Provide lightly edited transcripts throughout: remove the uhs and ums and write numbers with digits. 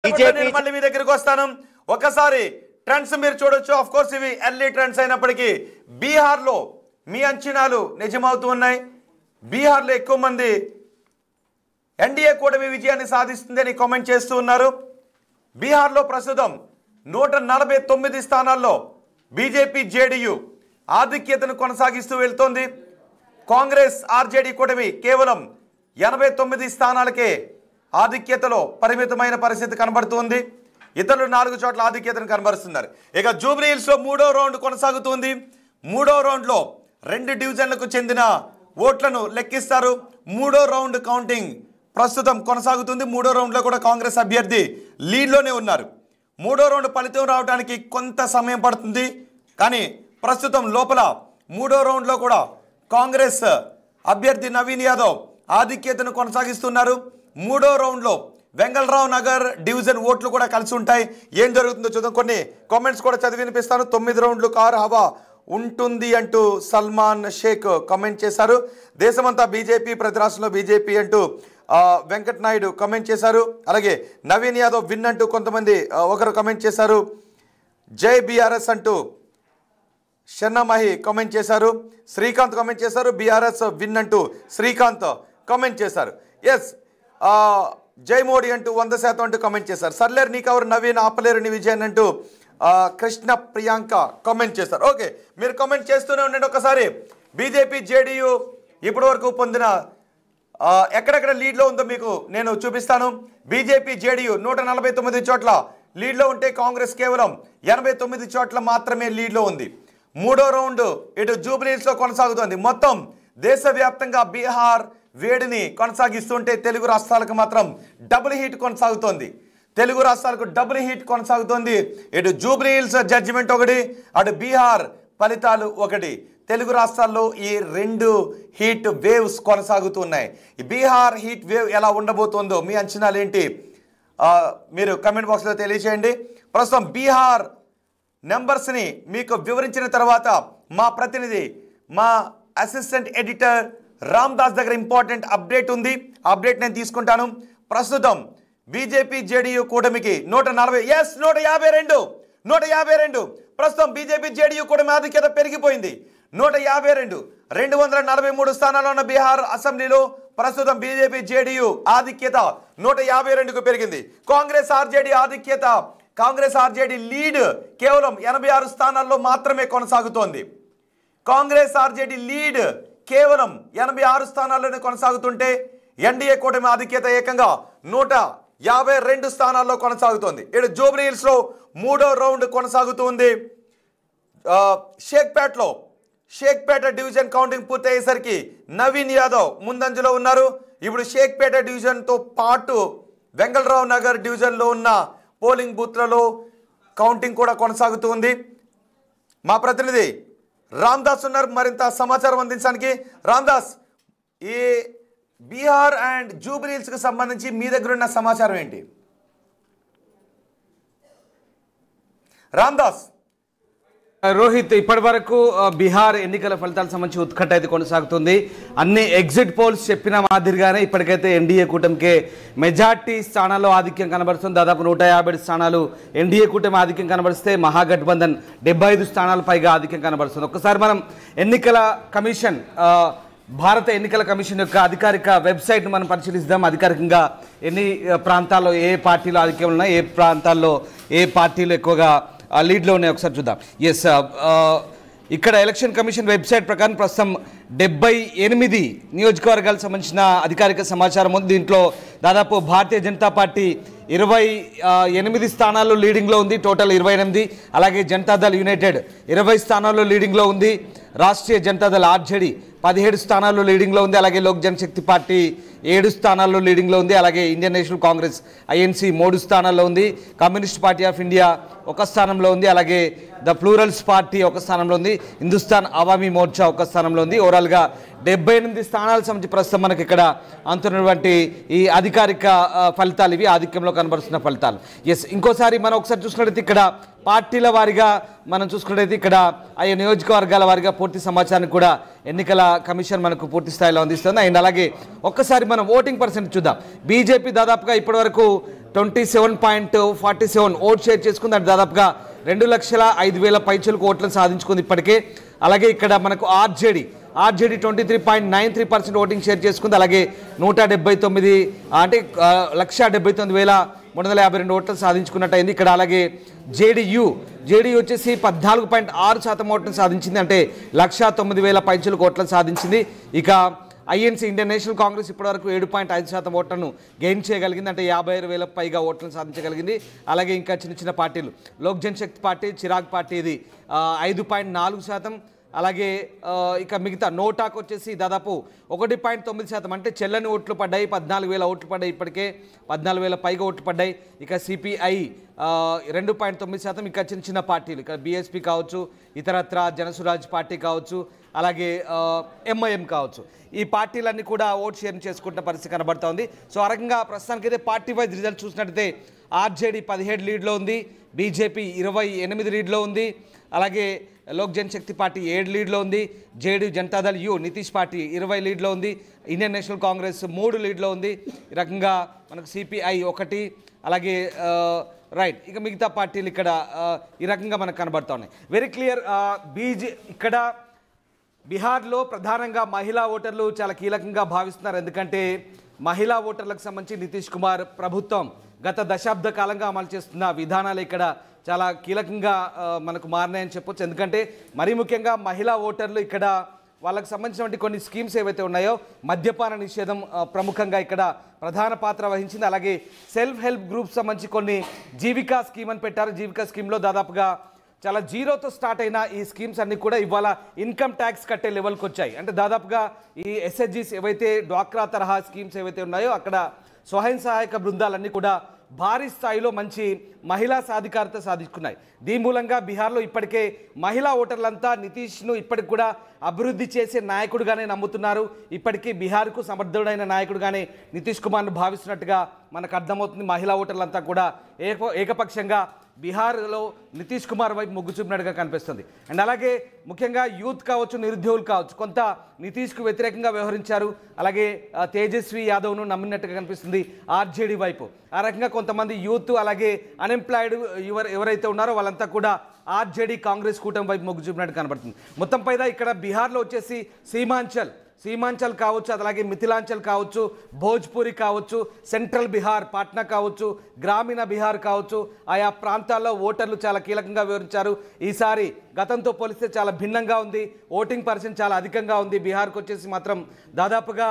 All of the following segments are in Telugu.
నేను మళ్ళీ మీ దగ్గరికి వస్తాను. ఒకసారి ట్రెండ్స్ మీరు చూడొచ్చు. ఆఫ్ కోర్స్ ఇవి ఎర్లీ ట్రెండ్స్ అయినప్పటికీ బీహార్లో మీ అంచనాలు నిజమవుతూ ఉన్నాయి. బీహార్లో ఎక్కువ మంది ఎన్డీఏ కూటమి విజయాన్ని సాధిస్తుందని కామెంట్ చేస్తూ ఉన్నారు. బీహార్లో ప్రస్తుతం 149 స్థానాల్లో బీజేపీ జేడీయూ ఆధిక్యతను కొనసాగిస్తూ వెళ్తోంది. కాంగ్రెస్ ఆర్జేడీ కూటమి కేవలం 89 స్థానాలకే ఆధిక్యతలో పరిమితమైన పరిస్థితి కనబడుతుంది. ఇతరులు 4 చోట్ల ఆధిక్యతను కనబరుస్తున్నారు. ఇక జూబ్లీ హిల్స్లో 3వ రౌండ్ కొనసాగుతుంది. 3వ రౌండ్లో 2 డివిజన్లకు చెందిన ఓట్లను లెక్కిస్తారు. 3వ రౌండ్ కౌంటింగ్ ప్రస్తుతం కొనసాగుతుంది. 3వ రౌండ్లో కూడా కాంగ్రెస్ అభ్యర్థి లీడ్లోనే ఉన్నారు. 3వ రౌండ్ ఫలితం రావడానికి కొంత సమయం పడుతుంది. కానీ ప్రస్తుతం లోపల 3వ రౌండ్లో కూడా కాంగ్రెస్ అభ్యర్థి నవీన్ యాదవ్ ఆధిక్యతను కొనసాగిస్తున్నారు. 3వ రౌండ్లో వెంగళరావు నగర్ డివిజన్ ఓట్లు కూడా కలిసి ఉంటాయి. ఏం జరుగుతుందో చూద్దాం. కొన్ని కామెంట్స్ కూడా చదివి వినిపిస్తాను. 9 రౌండ్లు కారు హవా ఉంటుంది అంటూ సల్మాన్ షేక్ కామెంట్ చేశారు. దేశమంతా బీజేపీ, ప్రతి రాష్ట్రంలో బీజేపీ అంటూ వెంకట్ నాయుడు కామెంట్ చేశారు. అలాగే నవీన్ యాదవ్ విన్ అంటూ కొంతమంది ఒకరు కామెంట్ చేశారు. జై బీఆర్ఎస్ అంటూ షన్నమహి కామెంట్ చేశారు. శ్రీకాంత్ కామెంట్ చేశారు. బీఆర్ఎస్ విన్ అంటూ శ్రీకాంత్ కామెంట్ చేశారు. ఎస్ జై మోడీ అంటూ 100% అంటూ కామెంట్ చేశారు. సర్లేరు నీకెవరు నవీన్, ఆపలేరు నీ విజయాన్ని అంటూ కృష్ణ ప్రియాంక కామెంట్ చేశారు. ఓకే, మీరు కామెంట్ చేస్తూనే ఉండండి. ఒకసారి బీజేపీ జేడీయూ ఇప్పటి వరకు పొందిన ఎక్కడెక్కడ లీడ్లో ఉందో మీకు నేను చూపిస్తాను. బీజేపీ జేడీయూ 149 చోట్ల లీడ్లో ఉంటే కాంగ్రెస్ కేవలం 89 చోట్ల మాత్రమే లీడ్లో ఉంది. 3వ రౌండ్ ఇటు జూబ్లీ హిల్స్లో కొనసాగుతోంది. మొత్తం దేశవ్యాప్తంగా బీహార్ వేడిని కొనసాగిస్తుంటే తెలుగు రాష్ట్రాలకు మాత్రం డబుల్ హీట్ కొనసాగుతోంది. తెలుగు రాష్ట్రాలకు డబుల్ హీట్ కొనసాగుతోంది. ఇటు జూబ్లీ హిల్స్ జడ్జిమెంట్ ఒకటి, అటు బీహార్ ఫలితాలు ఒకటి. తెలుగు రాష్ట్రాల్లో ఈ 2 హీట్ వేవ్స్ కొనసాగుతున్నాయి. ఈ బీహార్ హీట్ వేవ్ ఎలా ఉండబోతుందో మీ అంచనాలు ఏంటి మీరు కమెంట్ బాక్స్లో తెలియజేయండి. ప్రస్తుతం బీహార్ నెంబర్స్ని మీకు వివరించిన తర్వాత మా ప్రతినిధి, మా అసిస్టెంట్ ఎడిటర్ రామ్దాస్ దగ్గర ఇంపార్టెంట్ అప్డేట్ ఉంది. అప్డేట్ నేను తీసుకుంటాను. ప్రస్తుతం బీజేపీ జేడీయూ కూటమికి 152 ప్రస్తుతం బీజేపీ జేడీయూ కూటమి ఆధిక్యత పెరిగిపోయింది. 152 243 స్థానాల్లో ఉన్న బీహార్ అసెంబ్లీలో ప్రస్తుతం బీజేపీ జేడీయూ ఆధిక్యత 152కు పెరిగింది. కాంగ్రెస్ ఆర్జేడీ ఆధిక్యత, కాంగ్రెస్ ఆర్జేడీ లీడ్ కేవలం 86 స్థానాల్లో మాత్రమే కొనసాగుతోంది. కాంగ్రెస్ ఆర్జేడీ లీడ్ కేవలం 86 స్థానాల్లోనే కొనసాగుతుంటే ఎన్డీఏ కూటమి ఆధిక్యత ఏకంగా 152 స్థానాల్లో కొనసాగుతోంది. ఇటు జూబ్లీ హిల్స్లో 3వ రౌండ్ కొనసాగుతుంది. షేక్పేట డివిజన్ కౌంటింగ్ పూర్తయ్యేసరికి నవీన్ యాదవ్ ముందంజలో ఉన్నారు. ఇప్పుడు షేక్పేట డివిజన్తో పాటు వెంగళరావు నగర్ డివిజన్లో ఉన్న పోలింగ్ బూత్లలో కౌంటింగ్ కూడా కొనసాగుతుంది. మా ప్రతినిధి రామ్దాస్ ఉన్నారు మరింత సమాచారం అందించడానికి. రామ్దాస్, ఈ బీహార్ అండ్ జూబ్లీ హిల్స్కి సంబంధించి మీ దగ్గర ఉన్న సమాచారం ఏంటి? రామ్దాస్. రోహిత్, ఇప్పటి వరకు బీహార్ ఎన్నికల ఫలితాలకు సంబంధించి ఉత్కంఠ అయితే కొనసాగుతుంది. అన్ని ఎగ్జిట్ పోల్స్ చెప్పిన మాదిరిగానే ఇప్పటికైతే ఎన్డీఏ కూటమికే మెజార్టీ స్థానాల్లో ఆధిక్యం కనబడుతుంది. దాదాపు 150 స్థానాలు ఎన్డీఏ కూటమి ఆధిక్యం కనబడిస్తే మహాగఠబంధన్ 75 స్థానాల పైగా ఆధిక్యం కనబడుతుంది. ఒక్కసారి మనం ఎన్నికల కమిషన్, భారత ఎన్నికల కమిషన్ యొక్క అధికారిక వెబ్సైట్ను మనం పరిశీలిద్దాం. అధికారికంగా ఎన్ని ప్రాంతాల్లో ఏ పార్టీలు ఆధిక్యం ఉన్నాయి, ఏ ప్రాంతాల్లో ఏ పార్టీలు ఎక్కువగా లీడ్లో ఉన్నాయి ఒకసారి చూద్దాం. ఎస్, ఇక్కడ ఎలక్షన్ కమిషన్ వెబ్సైట్ ప్రకారం ప్రస్తుతం 78 నియోజకవర్గాలకు సంబంధించిన అధికారిక సమాచారం ఉంది. దీంట్లో దాదాపు భారతీయ జనతా పార్టీ 28 స్థానాల్లో లీడింగ్లో ఉంది, టోటల్ 28. అలాగే జనతాదళ్ యునైటెడ్ 20 స్థానాల్లో లీడింగ్లో ఉంది. రాష్ట్రీయ జనతాదళ్ ఆర్జేడీ 17 స్థానాల్లో లీడింగ్లో ఉంది. అలాగే లోక్ జనశక్తి పార్టీ 7 స్థానాల్లో లీడింగ్లో ఉంది. అలాగే ఇండియన్ నేషనల్ కాంగ్రెస్ ఐఎన్సీ 3 స్థానాల్లో ఉంది. కమ్యూనిస్ట్ పార్టీ ఆఫ్ ఇండియా 1 స్థానంలో ఉంది. అలాగే ద ప్లూరల్స్ పార్టీ 1 స్థానంలో ఉంది. హిందుస్థాన్ అవామీ మోర్చా 1 స్థానంలో ఉంది. ఓవరాల్గా 78 స్థానాలకు సంబంధించి ప్రస్తుతం మనకి ఇక్కడ అందుతున్నటువంటి ఈ అధికారిక ఫలితాలు ఇవి ఆధిక్యంలో కనబడుతున్న ఫలితాలు. ఎస్, ఇంకోసారి మనం ఒకసారి చూసుకున్నట్లయితే ఇక్కడ పార్టీల వారిగా మనం చూసుకున్నట్లయితే ఇక్కడ ఆయా నియోజకవర్గాల వారిగా పూర్తి సమాచారాన్ని కూడా ఎన్నికల కమిషన్ మనకు పూర్తి స్థాయిలో అందిస్తుంది. అండ్ అలాగే ఒక్కసారి మనం ఓటింగ్ పర్సెంట్ చూద్దాం. బీజేపీ దాదాపుగా ఇప్పటివరకు 27.47 ఓట్ షేర్ చేసుకుంది. అంటే దాదాపుగా 2,05,000 పైచలకు ఓట్లను సాధించుకుంది ఇప్పటికే. అలాగే ఇక్కడ మనకు ఆర్జేడీ 23.93% ఓటింగ్ షేర్ చేసుకుంది. అలాగే 179 అంటే 1,79,352 ఓట్లు సాధించుకున్నట్టయింది ఇక్కడ. అలాగే జేడీయూ వచ్చేసి 14.6% ఓట్లను సాధించింది. అంటే 1,09,000 పైచలకు ఓట్లను సాధించింది. ఇక ఐఎన్సీ ఇండియన్ నేషనల్ కాంగ్రెస్ ఇప్పటివరకు 7.5% ఓట్లను గెయిన్ చేయగలిగింది. అంటే 56,000 పైగా ఓట్లను సాధించగలిగింది. అలాగే ఇంకా చిన్న చిన్న పార్టీలు లోక్ జనశక్తి పార్టీ, చిరాగ్ పార్టీ ఇది 5.4%. అలాగే ఇక మిగతా నోటాకు వచ్చేసి దాదాపు 1.9%. అంటే చెల్లని ఓట్లు పడ్డాయి. 14,000 ఓట్లు పడ్డాయి. ఇప్పటికే 14,000 పైగా ఓట్లు పడ్డాయి. ఇక సిపిఐ 2.9%. ఇంకా చిన్న చిన్న పార్టీలు ఇక్కడ బీఎస్పీ కావచ్చు, ఇతరత్ర జనసురాజ్ పార్టీ కావచ్చు, అలాగే ఎంఐఎం కావచ్చు, ఈ పార్టీలన్నీ కూడా ఓట్ షేర్ చేసుకుంటున్న పరిస్థితి కనబడుతోంది. సో ఆ రకంగా ప్రస్తుతానికైతే పార్టీ వైజ్ రిజల్ట్ చూసినట్టయితే ఆర్జేడీ 17 లీడ్లో ఉంది, బీజేపీ 28 లీడ్లో ఉంది, అలాగే లోక్ జనశక్తి పార్టీ 7 లీడ్లో ఉంది, JD Janata Dal you Nitish party 20 లీడ్లో ఉంది, ఇండియన్ నేషనల్ కాంగ్రెస్ 3 లీడ్లో ఉంది. ఈ రకంగా మనకు సిపిఐ 1, అలాగే రైట్ ఇక మిగతా పార్టీలు ఇక్కడ ఈ రకంగా మనకు కనబడుతూ ఉన్నాయి. Very clear. ఇక్కడ బీహార్లో ప్రధానంగా మహిళా ఓటర్లు చాలా కీలకంగా భావిస్తున్నారు. ఎందుకంటే మహిళా ఓటర్లకు సంబంధించి నితీష్ కుమార్ ప్రభుత్వం గత దశాబ్ద కాలంగా అమలు చేస్తున్న విధానాలు ఇక్కడ చాలా కీలకంగా మనకు మారినాయని చెప్పొచ్చు. ఎందుకంటే మరీ ముఖ్యంగా మహిళా ఓటర్లు ఇక్కడ వాళ్ళకు సంబంధించినటువంటి కొన్ని స్కీమ్స్ ఏవైతే ఉన్నాయో మద్యపాన నిషేధం ప్రముఖంగా ఇక్కడ ప్రధాన పాత్ర వహించింది. అలాగే సెల్ఫ్ హెల్ప్ గ్రూప్స్ సంబంధించి కొన్ని జీవికా స్కీమ్ అని పెట్టారు. జీవికా స్కీమ్లో దాదాపుగా చాలా జీరోతో స్టార్ట్ అయిన ఈ స్కీమ్స్ అన్నీ కూడా ఇవాళ ఇన్కమ్ ట్యాక్స్ కట్టే లెవెల్కి వచ్చాయి. అంటే దాదాపుగా ఈ ఎస్హెచ్జీస్ ఏవైతే డ్వాక్రా తరహా స్కీమ్స్ ఏవైతే ఉన్నాయో అక్కడ స్వయం సహాయక బృందాలన్నీ కూడా భారీ స్థాయిలో మంచి మహిళా సాధికారత సాధించుకున్నాయి. దీని మూలంగా బీహార్లో ఇప్పటికే మహిళా ఓటర్లంతా నితీష్ను ఇప్పటికి కూడా అభివృద్ధి చేసే నాయకుడిగానే నమ్ముతున్నారు. ఇప్పటికీ బీహార్కు సమర్థుడైన నాయకుడిగానే నితీష్ కుమార్ను భావిస్తున్నట్టుగా మనకు అర్థమవుతుంది. మహిళా ఓటర్లంతా కూడా ఏకపక్షంగా బీహార్లో నితీష్ కుమార్ వైపు మొగ్గు చూపినట్టుగా కనిపిస్తుంది. అండ్ అలాగే ముఖ్యంగా యూత్ కావచ్చు, నిరుద్యోగులు కావచ్చు కొంత నితీష్కు వ్యతిరేకంగా వ్యవహరించారు. అలాగే తేజస్వి యాదవ్ను నమ్మినట్టుగా కనిపిస్తుంది ఆర్జేడీ వైపు. ఆ రకంగా కొంతమంది యూత్ అలాగే అన్ఎంప్లాయిడ్ ఎవరైతే ఉన్నారో వాళ్ళంతా కూడా ఆర్జేడీ కాంగ్రెస్ కూటమి వైపు మొగ్గు చూపినట్టు కనబడుతుంది. మొత్తం పైన ఇక్కడ బీహార్లో వచ్చేసి సీమాంచల్ కావచ్చు, అలాగే మిథిలాంచల్ కావచ్చు, భోజ్పురి కావచ్చు, సెంట్రల్ బీహార్ పాట్నా కావచ్చు, గ్రామీణ బీహార్ కావచ్చు, ఆయా ప్రాంతాల్లో ఓటర్లు చాలా కీలకంగా వివరించారు. ఈసారి గతంతో పోలిస్తే చాలా భిన్నంగా ఉంది. ఓటింగ్ పర్సెంట్ చాలా అధికంగా ఉంది. బీహార్కి వచ్చేసి మాత్రం దాదాపుగా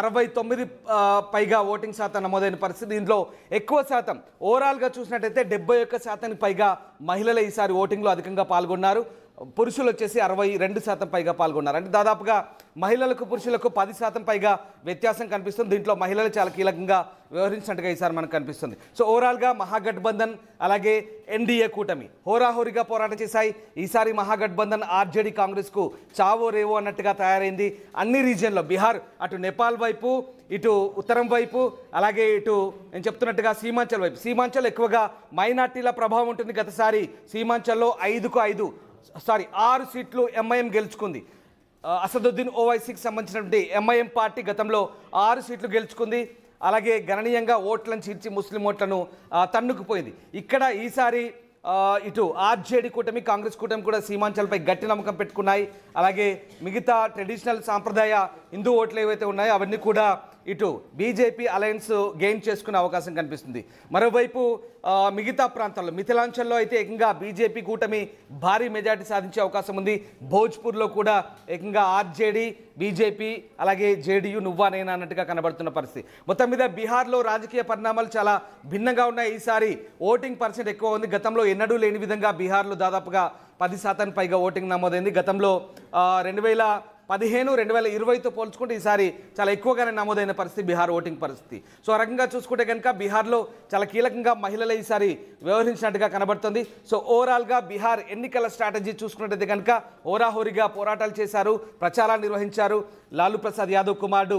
69 పైగా ఓటింగ్ శాతం నమోదైన పరిస్థితి. దీంట్లో ఎక్కువ శాతం ఓవరాల్గా చూసినట్టయితే 71% పైగా మహిళలు ఈసారి ఓటింగ్లో అధికంగా పాల్గొన్నారు. పురుషులు వచ్చేసి 62% పైగా పాల్గొన్నారు. అంటే దాదాపుగా మహిళలకు పురుషులకు 10% పైగా వ్యత్యాసం కనిపిస్తుంది. దీంట్లో మహిళలు చాలా కీలకంగా వ్యవహరించినట్టుగా ఈసారి మనకు కనిపిస్తుంది. సో ఓవరాల్గా మహాగఠబంధన్ అలాగే ఎన్డీఏ కూటమి హోరాహోరీగా పోరాటం చేశాయి. ఈసారి మహాగఠబంధన్ ఆర్జేడీ కాంగ్రెస్కు చావో రేవో అన్నట్టుగా తయారైంది. అన్ని రీజియన్లో బీహార్ అటు నేపాల్ వైపు, ఇటు ఉత్తరం వైపు, అలాగే ఇటు నేను చెప్తున్నట్టుగా సీమాంచల్ వైపు. సీమాంచల్ ఎక్కువగా మైనార్టీల ప్రభావం ఉంటుంది. గతసారి సీమాంచల్లో 6 సీట్లు ఎంఐఎం గెలుచుకుంది. అసదుద్దీన్ ఓవైసీకి సంబంధించినటువంటి ఎంఐఎం పార్టీ గతంలో 6 సీట్లు గెలుచుకుంది. అలాగే గణనీయంగా ఓట్లను చీల్చి ముస్లిం ఓట్లను తన్నుకుపోయింది. ఇక్కడ ఈసారి ఇటు ఆర్జేడీ కూటమి కాంగ్రెస్ కూటమి కూడా సీమాంచల్పై గట్టి నమ్మకం పెట్టుకున్నాయి. అలాగే మిగతా ట్రెడిషనల్ సాంప్రదాయ హిందూ ఓట్లు ఏవైతే ఉన్నాయో అవన్నీ కూడా ఇటు బీజేపీ అలయన్స్ గెయిన్ చేసుకునే అవకాశం కనిపిస్తుంది. మరోవైపు మిగతా ప్రాంతాల్లో మిథిలాంచల్లో అయితే ఏకంగా బీజేపీ కూటమి భారీ మెజార్టీ సాధించే అవకాశం ఉంది. భోజ్పూర్లో కూడా ఏకంగా ఆర్జేడీ, బీజేపీ అలాగే జేడీయూ నువ్వానేనా అన్నట్టుగా కనబడుతున్న పరిస్థితి. మొత్తం మీద బీహార్లో రాజకీయ పరిణామాలు చాలా భిన్నంగా ఉన్నాయి. ఈసారి ఓటింగ్ పర్సెంట్ ఎక్కువ ఉంది. గతంలో ఎన్నడూ లేని విధంగా బీహార్లో దాదాపుగా 10% పైగా ఓటింగ్ నమోదైంది. గతంలో 2015, 2020తో పోల్చుకుంటే ఈసారి చాలా ఎక్కువగానే నమోదైన పరిస్థితి బీహార్ ఓటింగ్ పరిస్థితి. సో ఆ రకంగా చూసుకుంటే కనుక బీహార్లో చాలా కీలకంగా మహిళలు ఈసారి వ్యవహరించినట్టుగా కనబడుతుంది. సో ఓవరాల్గా బీహార్ ఎన్నికల స్ట్రాటజీ చూసుకున్నట్టయితే కనుక హోరాహోరీగా పోరాటాలు చేశారు, ప్రచారాలు నిర్వహించారు. లాలూ ప్రసాద్ యాదవ్ కుమారుడు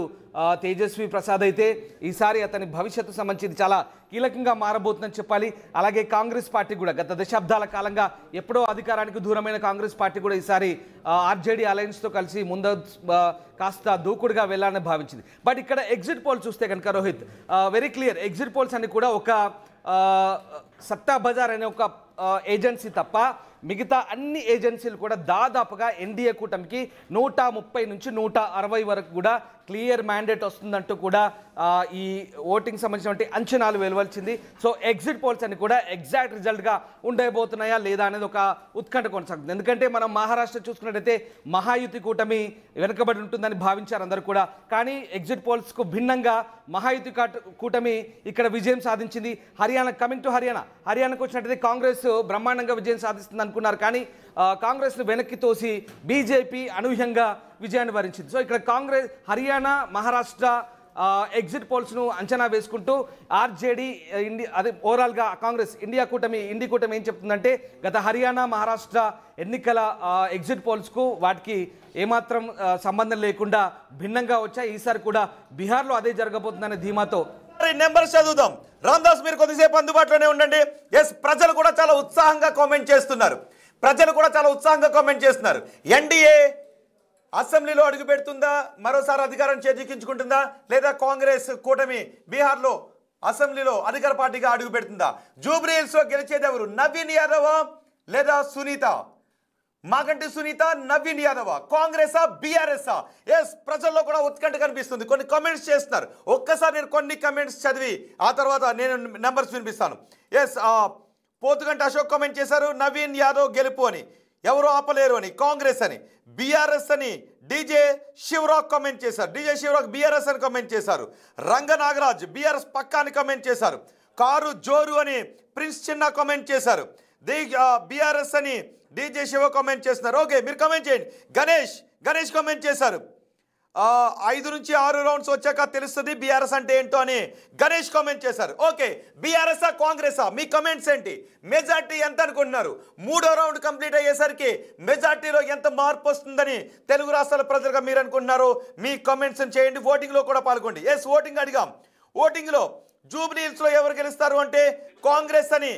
తేజస్వి ప్రసాద్ అయితే ఈసారి అతని భవిష్యత్తు సంబంధించి చాలా కీలకంగా మారబోతుందని చెప్పాలి. అలాగే కాంగ్రెస్ పార్టీ కూడా గత దశాబ్దాల కాలంగా ఎప్పుడో అధికారానికి దూరమైన కాంగ్రెస్ పార్టీ కూడా ఈసారి ఆర్జేడీ అలయన్స్తో కలిసి ముందు కాస్త దూకుడుగా వెళ్ళాలని భావించింది. బట్ ఇక్కడ ఎగ్జిట్ పోల్ చూస్తే కనుక Rohit very clear, exit polls అన్ని కూడా ఒక సత్తా బజార్ అనే ఒక ఏజెన్సీ తప్ప మిగతా అన్ని ఏజెన్సీలు కూడా దాదాపుగా ఎన్డీఏ కూటమికి 130 నుంచి 160 వరకు కూడా క్లియర్ మ్యాండేట్ వస్తుందంటూ కూడా ఈ ఓటింగ్ సంబంధించినటువంటి అంచనాలు వెలువచ్చింది. సో ఎగ్జిట్ పోల్స్ అని కూడా ఎగ్జాక్ట్ రిజల్ట్గా ఉండబోతున్నాయా లేదా అనేది ఒక ఉత్కంఠ కొనసాగుతుంది. ఎందుకంటే మనం మహారాష్ట్ర చూసుకున్నట్టయితే మహాయుతి కూటమి వెనుకబడి ఉంటుందని భావించారు అందరూ కూడా. కానీ ఎగ్జిట్ పోల్స్కు భిన్నంగా మహాయుతి కూటమి ఇక్కడ విజయం సాధించింది. హర్యానా, కమింగ్ టు హర్యానాకు వచ్చినట్టయితే కాంగ్రెస్ బ్రహ్మాండంగా విజయం సాధిస్తుంది అనుకున్నారు. కానీ కాంగ్రెస్ను వెనక్కి తోసి బీజేపీ అనూహ్యంగా విజయాన్ని వరించింది. సో ఇక్కడ కాంగ్రెస్, హర్యానా, మహారాష్ట్ర ఎగ్జిట్ పోల్స్ను అంచనా వేసుకుంటూ ఆర్జేడీ అదే ఓవరాల్గా కాంగ్రెస్ ఇండి కూటమి ఏం చెప్తుందంటే గత హర్యానా, మహారాష్ట్ర ఎన్నికల ఎగ్జిట్ పోల్స్కు వాటికి ఏమాత్రం సంబంధం లేకుండా భిన్నంగా వచ్చాయి. ఈసారి కూడా బీహార్లో అదే జరగబోతుందనే ధీమాతో నెంబర్స్ చదువుదాం. రామ్దాస్ మీరు కొద్దిసేపు అందుబాటులోనే ఉండండి. ఎస్, ప్రజలు కూడా చాలా ఉత్సాహంగా కామెంట్ చేస్తున్నారు. ఎన్డీఏ అసెంబ్లీలో అడుగు పెడుతుందా, మరోసారి అధికారం చేజిక్కించుకుంటుందా, లేదా కాంగ్రెస్ కూటమి బీహార్లో అసెంబ్లీలో అధికార పార్టీగా అడుగు పెడుతుందా? జూబ్లీ హిల్స్ లో గెలిచేది ఎవరు, నవీన్ యాదవ్ లేదా సునీత? మాగంటి సునీత, నవీన్ యాదవ్, కాంగ్రెసా బీఆర్ఎస్ఆ? ఎస్, ప్రజల్లో కూడా ఉత్కంఠ కనిపిస్తుంది. కొన్ని కామెంట్స్ చేస్తున్నారు. ఒక్కసారి నేను కొన్ని కామెంట్స్ చదివి ఆ తర్వాత నేను నెంబర్స్ వినిపిస్తాను. ఎస్, పోతుగంట అశోక్ కామెంట్ చేశారు నవీన్ యాదవ్ గెలుపు అని, ఎవరు ఆపలేరు అని, కాంగ్రెస్ అని. బీఆర్ఎస్ అని డీజే శివరాక్ కామెంట్ చేశారు. డీజే శివరాక్ బీఆర్ఎస్ అని కామెంట్ చేశారు. రంగనాగరాజ్ బీఆర్ఎస్ పక్కా అని కామెంట్ చేశారు. కారు జోరు అని ప్రిన్స్ చిన్న కామెంట్ చేశారు. బీఆర్ఎస్ అని డీజే శివ కామెంట్ చేస్తున్నారు. ఓకే, మీరు కామెంట్ చేయండి. గణేష్ కామెంట్ చేశారు. 5 నుంచి 6 రౌండ్స్ వచ్చాక తెలుస్తుంది బీఆర్ఎస్ అంటే ఏంటో అని గణేష్ కామెంట్ చేశారు. ఓకే, బీఆర్ఎస్ఆ కాంగ్రెసా? మీ కామెంట్స్ ఏంటి? మెజార్టీ ఎంత అనుకుంటున్నారు? 3వ రౌండ్ కంప్లీట్ అయ్యేసరికి మెజార్టీలో ఎంత మార్పు వస్తుందని తెలుగు రాష్ట్రాల ప్రజలుగా మీరు అనుకుంటున్నారు? మీ కామెంట్స్ చేయండి. ఓటింగ్లో కూడా పాల్గొండి. ఎస్, ఓటింగ్ అడిగాం. ఓటింగ్లో జూబ్లీ హిల్స్లో ఎవరు గెలుస్తారు అంటే కాంగ్రెస్ అని